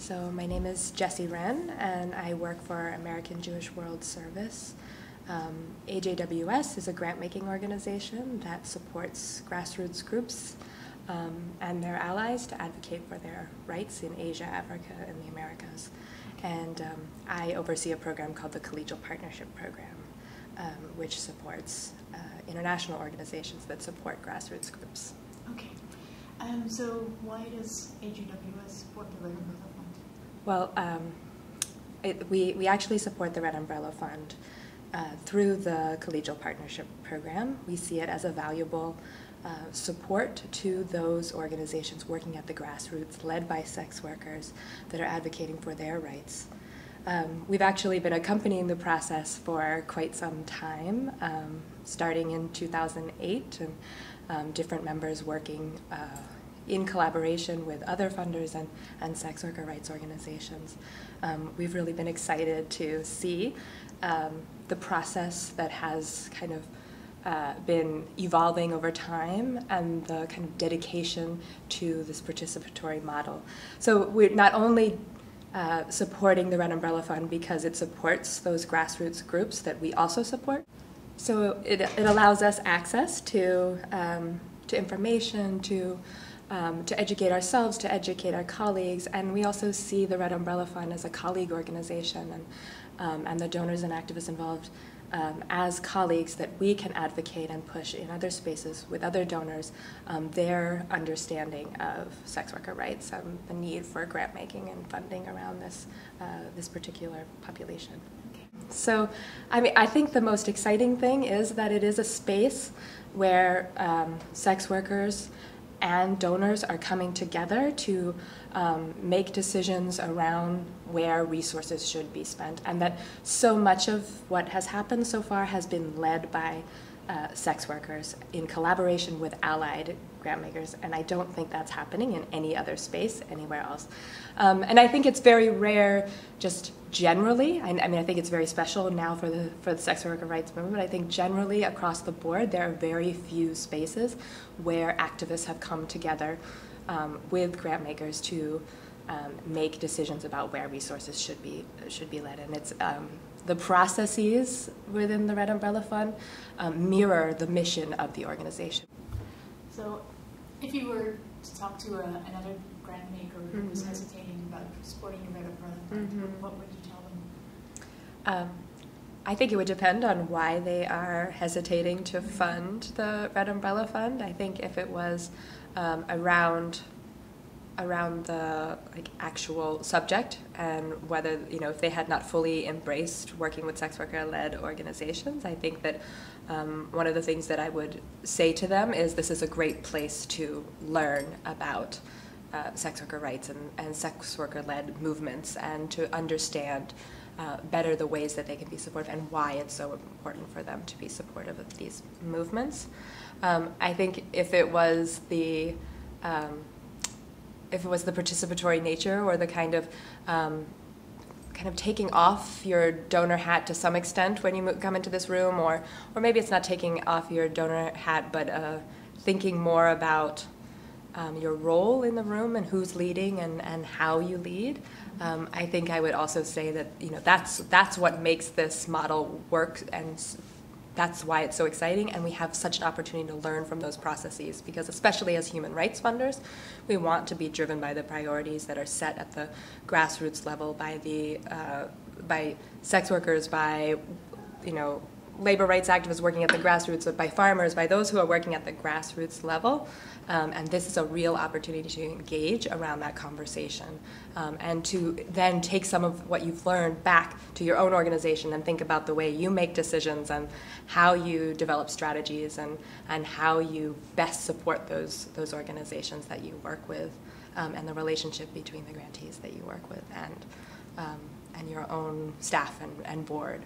So my name is Wren, and I work for American Jewish World Service. AJWS is a grant-making organization that supports grassroots groups and their allies to advocate for their rights in Asia, Africa, and the Americas. And I oversee a program called the Collegial Partnership Program, which supports international organizations that support grassroots groups. Okay. So why does AJWS support the Red Umbrella Fund? Well, we actually support the Red Umbrella Fund through the Collegial Partnership Program. We see it as a valuable support to those organizations working at the grassroots, led by sex workers that are advocating for their rights. We've actually been accompanying the process for quite some time, starting in 2008, and different members working in collaboration with other funders and sex worker rights organizations. We've really been excited to see the process that has kind of been evolving over time and the kind of dedication to this participatory model. So we're not only supporting the Red Umbrella Fund because it supports those grassroots groups that we also support. So it allows us access to information, to educate ourselves, to educate our colleagues, and we also see the Red Umbrella Fund as a colleague organization and the donors and activists involved as colleagues that we can advocate and push in other spaces with other donors their understanding of sex worker rights and the need for grant making and funding around this particular population. So, I think the most exciting thing is that it is a space where sex workers and donors are coming together to make decisions around where resources should be spent, and that so much of what has happened so far has been led by sex workers in collaboration with allied grant makers, and I don't think that's happening in any other space anywhere else. And I think it's very rare just generally. I mean, I think it's very special now for the sex worker rights movement, but I think generally across the board there are very few spaces where activists have come together with grant makers to make decisions about where resources should be led. And it's the processes within the Red Umbrella Fund mirror the mission of the organization. So if you were to talk to another grant maker who was hesitating about supporting the Red Umbrella Fund, what would you tell them? I think it would depend on why they are hesitating to fund the Red Umbrella Fund. I think if it was around the actual subject, and whether, if they had not fully embraced working with sex worker-led organizations, I think that one of the things that I would say to them is this is a great place to learn about sex worker rights and sex worker-led movements, and to understand better the ways that they can be supportive and why it's so important for them to be supportive of these movements. I think if it was the participatory nature, or the kind of taking off your donor hat to some extent when you come into this room, or maybe it's not taking off your donor hat, but thinking more about your role in the room and who's leading and how you lead. I think I would also say that that's what makes this model work, and that's why it's so exciting, and we have such an opportunity to learn from those processes, because especially as human rights funders, we want to be driven by the priorities that are set at the grassroots level by sex workers, by labor rights activists working at the grassroots, by farmers, by those who are working at the grassroots level. And this is a real opportunity to engage around that conversation, and to then take some of what you've learned back to your own organization and think about the way you make decisions and how you develop strategies and how you best support those organizations that you work with, and the relationship between the grantees that you work with and your own staff and board.